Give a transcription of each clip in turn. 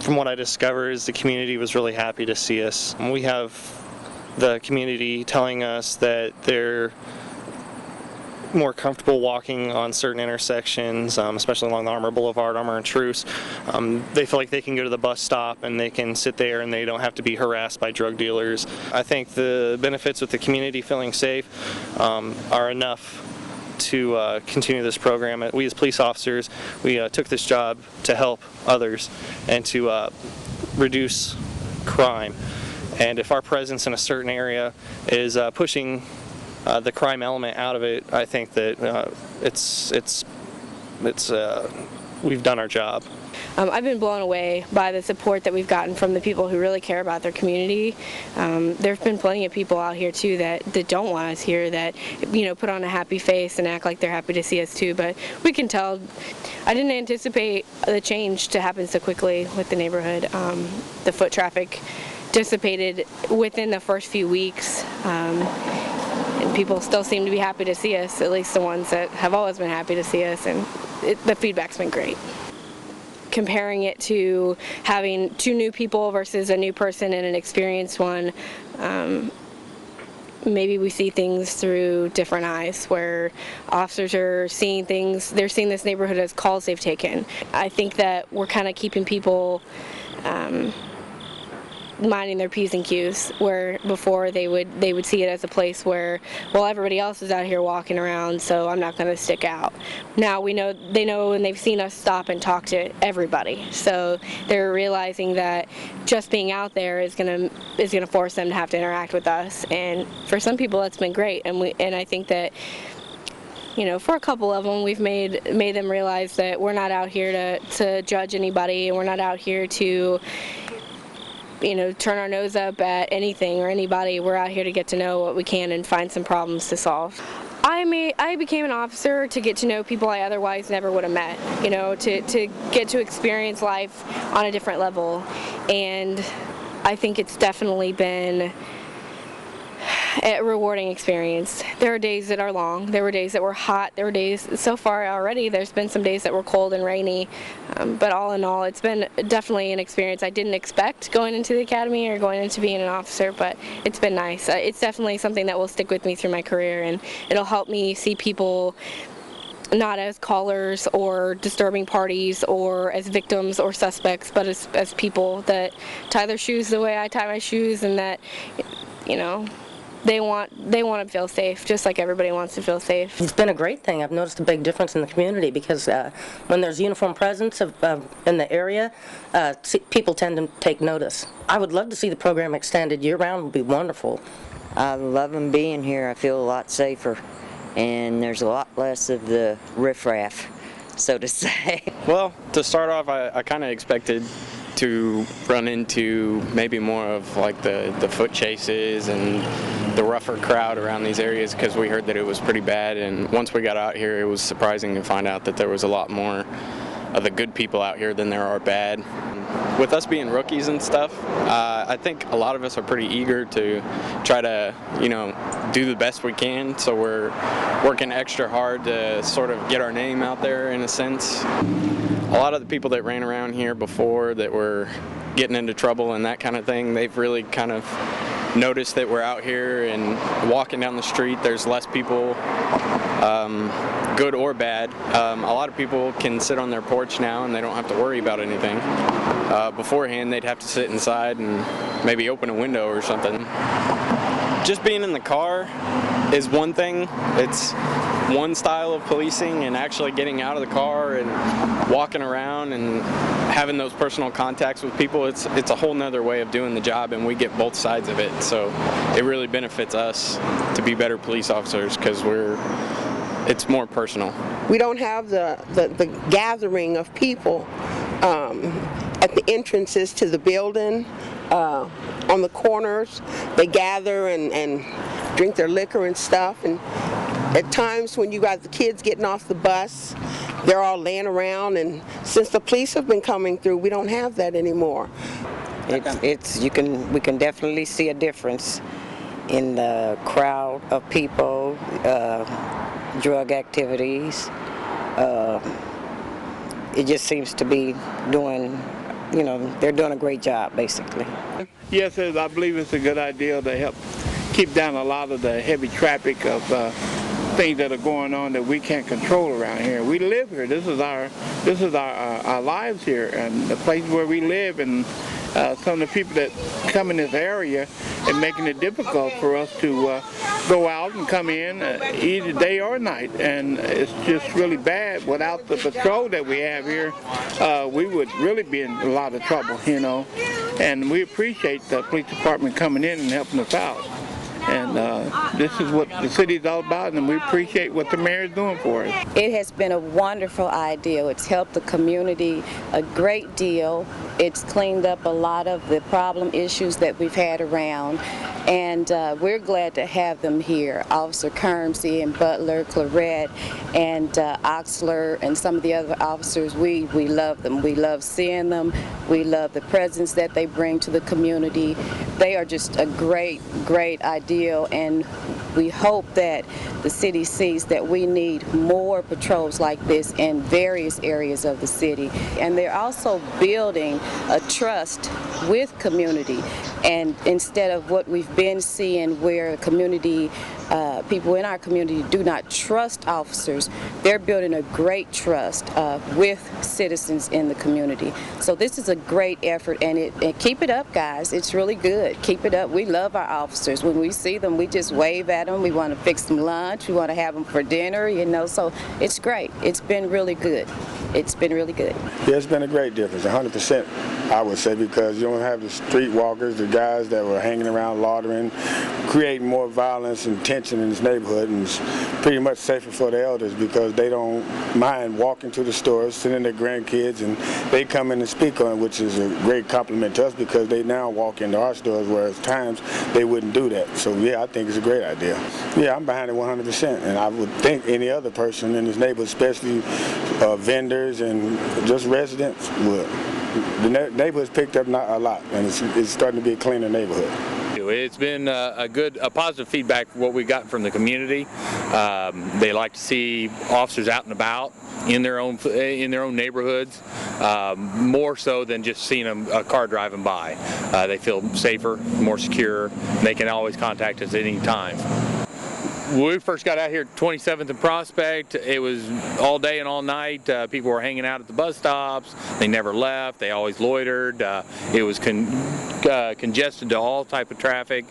from what I discovered is the community was really happy to see us. We have the community telling us that they're more comfortable walking on certain intersections, especially along the Armour Boulevard, Armour and Truce. They feel like they can go to the bus stop and they can sit there and they don't have to be harassed by drug dealers. I think the benefits with the community feeling safe are enough to continue this program. We as police officers, we took this job to help others and to reduce crime. And if our presence in a certain area is pushing the crime element out of it, I think that we've done our job. I've been blown away by the support that we've gotten from the people who really care about their community. There have been plenty of people out here too that don't want us here, that put on a happy face and act like they're happy to see us too. But we can tell. I didn't anticipate the change to happen so quickly with the neighborhood. The foot traffic dissipated within the first few weeks. And people still seem to be happy to see us, at least the ones that have always been happy to see us, and the feedback's been great. Comparing it to having 2 new people versus a new person and an experienced one, maybe we see things through different eyes, where officers are seeing things, they're seeing this neighborhood as calls they've taken. I think that we're kind of keeping people minding their P's and Q's, where before they would see it as a place where, well, everybody else is out here walking around, so I'm not going to stick out. Now they know and they've seen us stop and talk to everybody, so they're realizing that just being out there is going to force them to have to interact with us. And for some people that's been great, and I think that for a couple of them, we've made them realize that we're not out here to judge anybody, and we're not out here to turn our nose up at anything or anybody. We're out here to get to know what we can and find some problems to solve. I became an officer to get to know people I otherwise never would have met, to get to experience life on a different level. And I think it's definitely been a rewarding experience. There are days that are long, there were days that were hot, there were days, so far already, there's been some days that were cold and rainy, but all in all, it's been definitely an experience I didn't expect going into the academy or going into being an officer, but it's been nice. It's definitely something that will stick with me through my career, and it'll help me see people not as callers or disturbing parties or as victims or suspects, but as people that tie their shoes the way I tie my shoes, and that, they want to feel safe, just like everybody wants to feel safe. It's been a great thing. I've noticed a big difference in the community because when there's uniform presence in the area, people tend to take notice. I would love to see the program extended year-round. It would be wonderful. I love them being here. I feel a lot safer, and there's a lot less of the riffraff, so to say. Well, to start off, I kind of expected to run into maybe more of like the foot chases and the rougher crowd around these areas, because we heard that it was pretty bad, and once we got out here it was surprising to find out that there was a lot more of the good people out here than there are bad. With us being rookies and stuff, I think a lot of us are pretty eager to try to do the best we can, so we're working extra hard to sort of get our name out there in a sense. A lot of the people that ran around here before that were getting into trouble and that kind of thing, they've really kind of noticed that we're out here and walking down the street. There's less people, good or bad. A lot of people can sit on their porch now and they don't have to worry about anything. Beforehand, they'd have to sit inside and maybe open a window or something. Just being in the car is one thing. It's one style of policing, and actually getting out of the car and walking around and having those personal contacts with people, it's a whole nother way of doing the job, and we get both sides of it. So it really benefits us to be better police officers because it's more personal. We don't have the gathering of people at the entrances to the building. On the corners, they gather and drink their liquor and stuff, and at times when you got the kids getting off the bus, they're all laying around, and since the police have been coming through, we don't have that anymore. We can definitely see a difference in the crowd of people, drug activities. It just seems to be doing you know, they're doing a great job, basically. Yes, I believe it's a good idea to help keep down a lot of the heavy traffic of things that are going on that we can't control around here. We live here. This is our lives here, and the place where we live, and some of the people that come in this area and making it difficult for us to go out and come in either day or night, and it's just really bad. Without the patrol that we have here, we would really be in a lot of trouble, you know, and we appreciate the police department coming in and helping us out. And this is what the city's all about, and we appreciate what the mayor is doing for us. It has been a wonderful idea. It's helped the community a great deal. It's cleaned up a lot of the problem issues that we've had around, and we're glad to have them here. Officer Kermsey and Butler, Claret, and Oxler, and some of the other officers, we love them. We love seeing them. We love the presence that they bring to the community. They are just a great ideal, and we hope that the city sees that we need more patrols like this in various areas of the city. And they're also building a trust with community, and instead of what we've been seeing where community people in our community do not trust officers, they're building a great trust with citizens in the community. So this is a great effort, and keep it up, guys. It's really good. Keep it up. We love our officers. When we see them, we just wave at them. We want to fix them lunch. We want to have them for dinner, you know, so it's great. It's been really good. It's been really good. Yeah, it's been a great difference, 100%, I would say, because you don't have the street walkers, the guys that were hanging around loitering, creating more violence and tension in this neighborhood, and it's pretty much safer for the elders because they don't mind walking to the stores, sending their grandkids, and they come in and speak on it, which is a great compliment to us because they now walk into our stores, whereas times they wouldn't do that. So yeah, I think it's a great idea. Yeah, I'm behind it 100%, and I would think any other person in this neighborhood, especially vendors and just residents, would. The neighborhood's picked up a lot, and it's starting to be a cleaner neighborhood. It's been a positive feedback from what we've gotten from the community. They like to see officers out and about in their own neighborhoods, more so than just seeing a car driving by. They feel safer, more secure, and they can always contact us at any time. When we first got out here at 27th and Prospect, it was all day and all night. People were hanging out at the bus stops. They never left. They always loitered. It was congested to all type of traffic.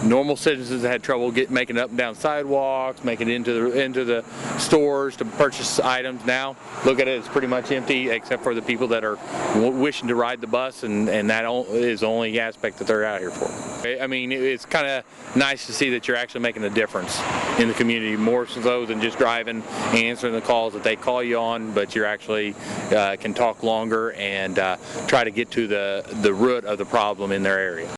Normal citizens had trouble making up and down sidewalks, making it into the stores to purchase items. Now, look at it, it's pretty much empty except for the people that are wishing to ride the bus, and that is the only aspect that they're out here for. I mean, it's kind of nice to see that you're actually making a difference in the community, more so than just driving and answering the calls that they call you on, but you're actually can talk longer and try to get to the root of the problem in their area.